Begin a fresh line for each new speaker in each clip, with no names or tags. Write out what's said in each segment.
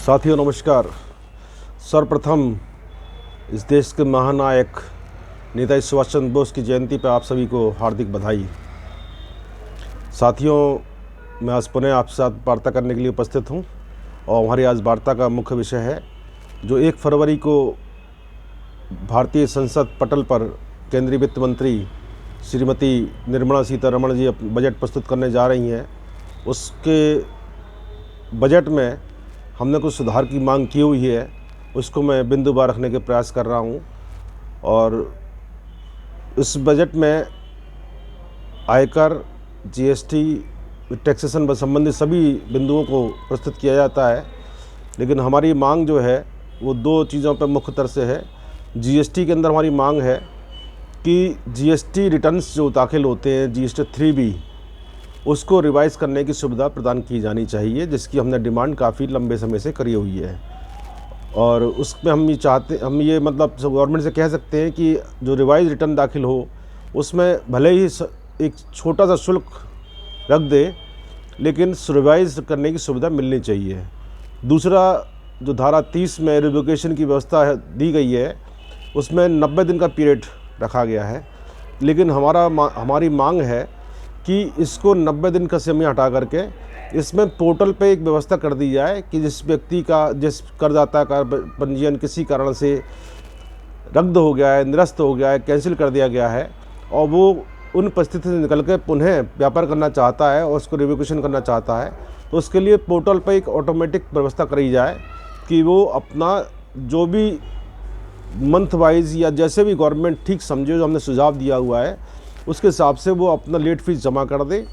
साथियों नमस्कार। सर्वप्रथम इस देश के महानायक नेताजी सुभाष चंद्र बोस की जयंती पर आप सभी को हार्दिक बधाई। साथियों, मैं आज पुनः आपके साथ वार्ता करने के लिए उपस्थित हूं और हमारी आज वार्ता का मुख्य विषय है जो 1 फरवरी को भारतीय संसद पटल पर केंद्रीय वित्त मंत्री श्रीमती निर्मला सीतारमण जी बजट प्रस्तुत करने जा रही हैं। उसके बजट में हमने कुछ सुधार की मांग की हुई है, उसको मैं बिंदुवार रखने के प्रयास कर रहा हूं। और इस बजट में आयकर, जीएसटी, टैक्सेशन संबंधित सभी बिंदुओं को प्रस्तुत किया जाता है, लेकिन हमारी मांग जो है वो 2 चीज़ों पर मुख्यतर से है। जीएसटी के अंदर हमारी मांग है कि जीएसटी रिटर्न्स जो दाखिल होते हैं जीएसटी 3B, उसको रिवाइज़ करने की सुविधा प्रदान की जानी चाहिए, जिसकी हमने डिमांड काफ़ी लंबे समय से करी हुई है। और उसमें हम ये मतलब गवर्नमेंट से कह सकते हैं कि जो रिवाइज रिटर्न दाखिल हो उसमें भले ही एक छोटा सा शुल्क रख दे, लेकिन रिवाइज करने की सुविधा मिलनी चाहिए। दूसरा, जो धारा 30 में रिवोकेशन की व्यवस्था दी गई है, उसमें 90 दिन का पीरियड रखा गया है, लेकिन हमारी मांग है कि इसको 90 दिन का समय हटा करके इसमें पोर्टल पे एक व्यवस्था कर दी जाए कि जिस करदाता का पंजीयन किसी कारण से रद्द हो गया है, निरस्त हो गया है, कैंसिल कर दिया गया है और वो उन परिस्थिति से निकल के पुनः व्यापार करना चाहता है और उसको रिवोकेशन करना चाहता है, तो उसके लिए पोर्टल पे एक ऑटोमेटिक व्यवस्था करी जाए कि वो अपना जो भी मंथ वाइज या जैसे भी गवर्नमेंट ठीक समझे, जो हमने सुझाव दिया हुआ है उसके हिसाब से वो अपना लेट फीस जमा कर दे।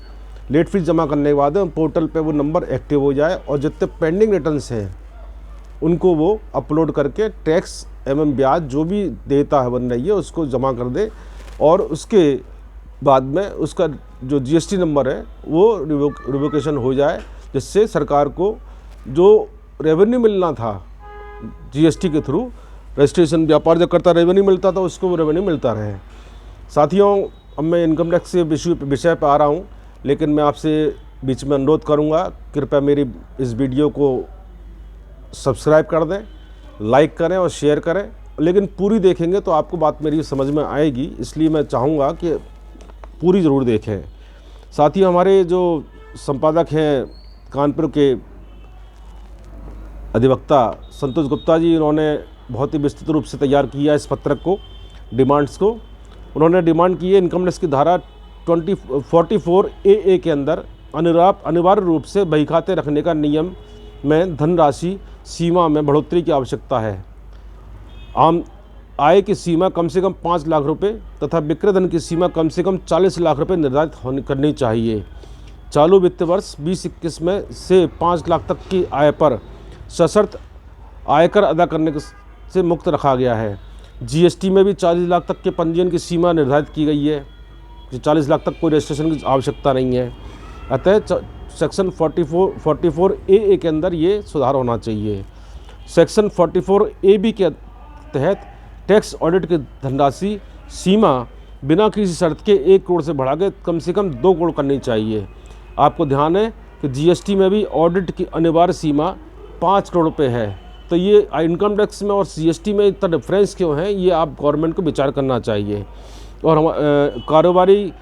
लेट फीस जमा करने के बाद पोर्टल पे वो नंबर एक्टिव हो जाए और जितने पेंडिंग रिटर्न्स हैं उनको वो अपलोड करके टैक्स एवं ब्याज जो भी देयता है बन रही है उसको जमा कर दे, और उसके बाद में उसका जो जीएसटी नंबर है वो रिवोकेशन हो जाए, जिससे सरकार को जो रेवेन्यू मिलना था जीएसटी के थ्रू, रजिस्ट्रेशन व्यापार जो करता रेवेन्यू मिलता था उसको वो रेवेन्यू मिलता रहे। साथियों, अब मैं इनकम टैक्स के विषय पर आ रहा हूँ, लेकिन मैं आपसे बीच में अनुरोध करूँगा, कृपया मेरी इस वीडियो को सब्सक्राइब कर दें, लाइक करें और शेयर करें, लेकिन पूरी देखेंगे तो आपको बात मेरी समझ में आएगी, इसलिए मैं चाहूँगा कि पूरी ज़रूर देखें। साथ ही हमारे जो संपादक हैं कानपुर के अधिवक्ता संतोष गुप्ता जी, इन्होंने बहुत ही विस्तृत रूप से तैयार किया इस पत्रक को, डिमांड्स को। उन्होंने डिमांड की है इनकम टैक्स की धारा 44 AA के अंदर अनिवार्य रूप से बही खाते रखने का नियम में धनराशि सीमा में बढ़ोतरी की आवश्यकता है। आम आय की सीमा कम से कम 5 लाख रुपए तथा विक्रय धन की सीमा कम से कम 40 लाख रुपए निर्धारित करनी चाहिए। चालू वित्त वर्ष 2021 में से 5 लाख तक की आय पर सशर्त आयकर अदा करने से मुक्त रखा गया है। जीएसटी में भी 40 लाख तक के पंजीयन की सीमा निर्धारित की गई है कि 40 लाख तक कोई रजिस्ट्रेशन की आवश्यकता नहीं है। अतः सेक्शन 44 AA के अंदर ये सुधार होना चाहिए। सेक्शन 44 AB के तहत टैक्स ऑडिट की धनराशि सीमा बिना किसी शर्त के 1 करोड़ से बढ़ा के कम से कम 2 करोड़ करनी चाहिए। आपको ध्यान है कि जीएसटी में भी ऑडिट की अनिवार्य सीमा 5 करोड़ रुपये है, तो ये इनकम टैक्स में और जीएसटी में इतना डिफरेंस क्यों है, ये आप गवर्नमेंट को विचार करना चाहिए। और हम कारोबारी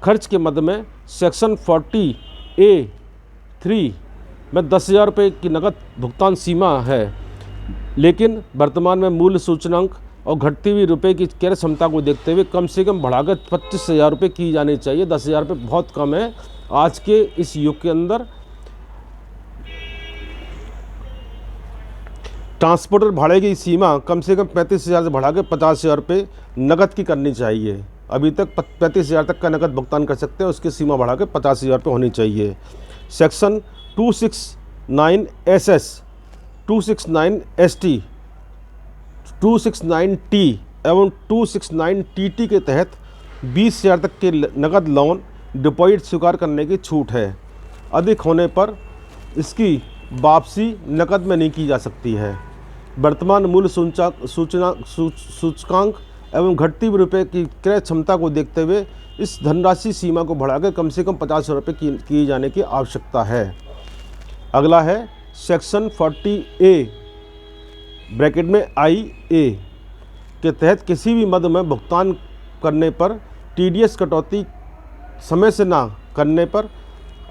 खर्च के मद में सेक्शन 40A(3) में 10,000 रुपये की नकद भुगतान सीमा है, लेकिन वर्तमान में मूल्य सूचकांक और घटती हुई रुपये की क्रय क्षमता को देखते हुए कम से कम बढ़ाकर 25,000 रुपये की जानी चाहिए। 10,000 रुपये बहुत कम है आज के इस युग के अंदर। ट्रांसपोर्टर भाड़े की सीमा कम से कम 35,000 से बढ़ा के 50,000 रुपये नकद की करनी चाहिए। अभी तक 35,000 तक का नकद भुगतान कर सकते हैं, उसकी सीमा बढ़ा के 50,000 रुपये होनी चाहिए। सेक्शन 269SS, 269ST, 269T एवं 269TT के तहत 20,000 तक के नकद लोन डिपॉजिट स्वीकार करने की छूट है। अधिक होने पर इसकी वापसी नकद में नहीं की जा सकती है। वर्तमान मूल्य सूचकांक एवं घटती हुई रुपये की क्रय क्षमता को देखते हुए इस धनराशि सीमा को बढ़ाकर कम से कम 50,000 रुपये की जाने की आवश्यकता है। अगला है सेक्शन 40A ब्रैकेट में IA के तहत किसी भी मद में भुगतान करने पर TDS कटौती समय से ना करने पर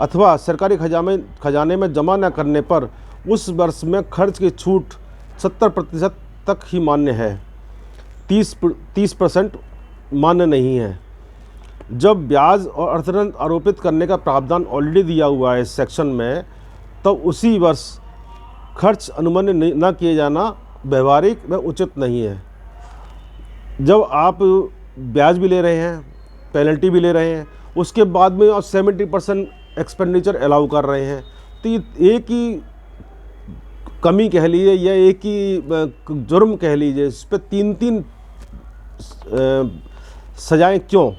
अथवा सरकारी खजाने में जमा न करने पर उस वर्ष में खर्च की छूट 70% तक ही मान्य है, 30% मान्य नहीं है। जब ब्याज और अर्थदंड आरोपित करने का प्रावधान ऑलरेडी दिया हुआ है इस सेक्शन में, तब उसी वर्ष खर्च अनुमान्य न किए जाना व्यवहारिक व उचित नहीं है। जब आप ब्याज भी ले रहे हैं, पेनल्टी भी ले रहे हैं, उसके बाद में आप 70% एक्सपेंडिचर अलाउ कर रहे हैं, तो ये एक ही कमी कह लीजिए या एक ही जुर्म कह लीजिए, इस पर तीन सजाएं क्यों?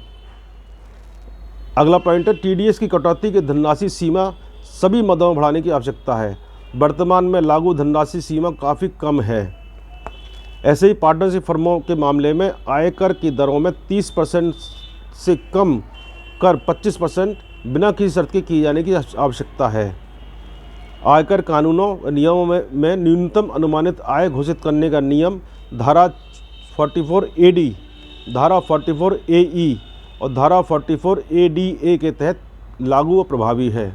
अगला पॉइंट है TDS की कटौती की धनराशि सीमा सभी मदों में बढ़ाने की आवश्यकता है। वर्तमान में लागू धनराशि सीमा काफ़ी कम है। ऐसे ही पार्टनरशिप फर्मों के मामले में आयकर की दरों में 30% से कम कर 25% बिना किसी शर्त के किए जाने की आवश्यकता है। आयकर कानूनों नियमों में न्यूनतम अनुमानित आय घोषित करने का नियम धारा 44AD, धारा 44AE और धारा 44ADA के तहत लागू व प्रभावी है।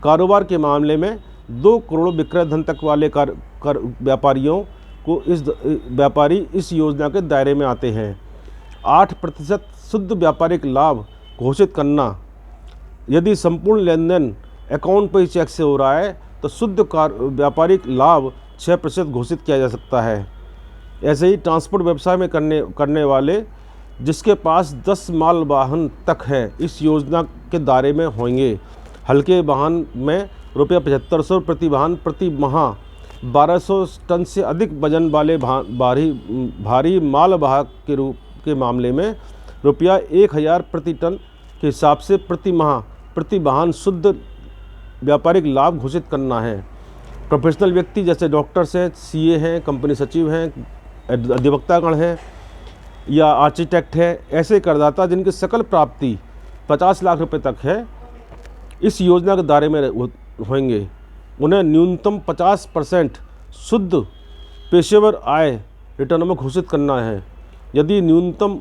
कारोबार के मामले में 2 करोड़ विक्रय धन तक वाले व्यापारियों को व्यापारी इस योजना के दायरे में आते हैं। 8% शुद्ध व्यापारिक लाभ घोषित करना। यदि संपूर्ण लेनदेन अकाउंट पर चेक से हो रहा है तो शुद्ध व्यापारिक लाभ 6% घोषित किया जा सकता है। ऐसे ही ट्रांसपोर्ट व्यवसाय में करने वाले जिसके पास 10 माल वाहन तक है इस योजना के दायरे में होंगे। हल्के वाहन में ₹7500 प्रति वाहन प्रति माह, 1200 टन से अधिक वजन वाले भारी माल वाहक के मामले में ₹1000 प्रति टन के हिसाब से प्रति माह प्रति वाहन शुद्ध व्यापारिक लाभ घोषित करना है। प्रोफेशनल व्यक्ति जैसे डॉक्टर्स हैं, CA हैं, कंपनी सचिव हैं, अधिवक्तागण हैं या आर्किटेक्ट है, ऐसे करदाता जिनकी सकल प्राप्ति 50 लाख रुपए तक है इस योजना के दायरे में होंगे। उन्हें न्यूनतम 50% शुद्ध पेशेवर आय रिटर्न में घोषित करना है। यदि न्यूनतम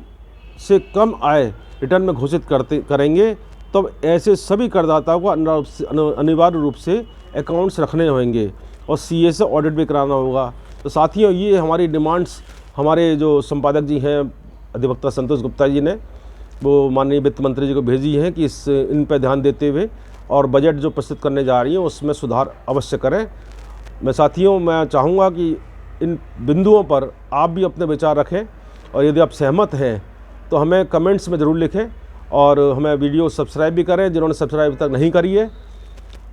से कम आय रिटर्न में घोषित करेंगे तब ऐसे सभी करदाताओं को अनिवार्य रूप से अकाउंट्स रखने होंगे और CA से ऑडिट भी कराना होगा। तो साथियों, ये हमारी डिमांड्स हमारे जो संपादक जी हैं अधिवक्ता संतोष गुप्ता जी ने वो माननीय वित्त मंत्री जी को भेजी हैं कि इन पर ध्यान देते हुए और बजट जो प्रस्तुत करने जा रही है उसमें सुधार अवश्य करें। मैं चाहूँगा कि इन बिंदुओं पर आप भी अपने विचार रखें और यदि आप सहमत हैं तो हमें कमेंट्स में ज़रूर लिखें और हमें वीडियो सब्सक्राइब भी करें जिन्होंने सब्सक्राइब तक नहीं करी है,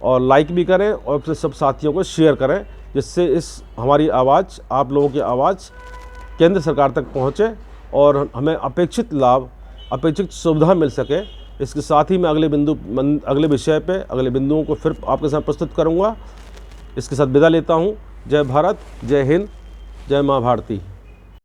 और लाइक भी करें और अपने सब साथियों को शेयर करें, जिससे हमारी आवाज़, आप लोगों की आवाज़ केंद्र सरकार तक पहुँचे और हमें अपेक्षित लाभ, अपेक्षित सुविधा मिल सके। इसके साथ ही मैं अगले विषय पे अगले बिंदुओं को फिर आपके साथ प्रस्तुत करूँगा। इसके साथ विदा लेता हूँ। जय भारत, जय हिंद, जय माँ भारती।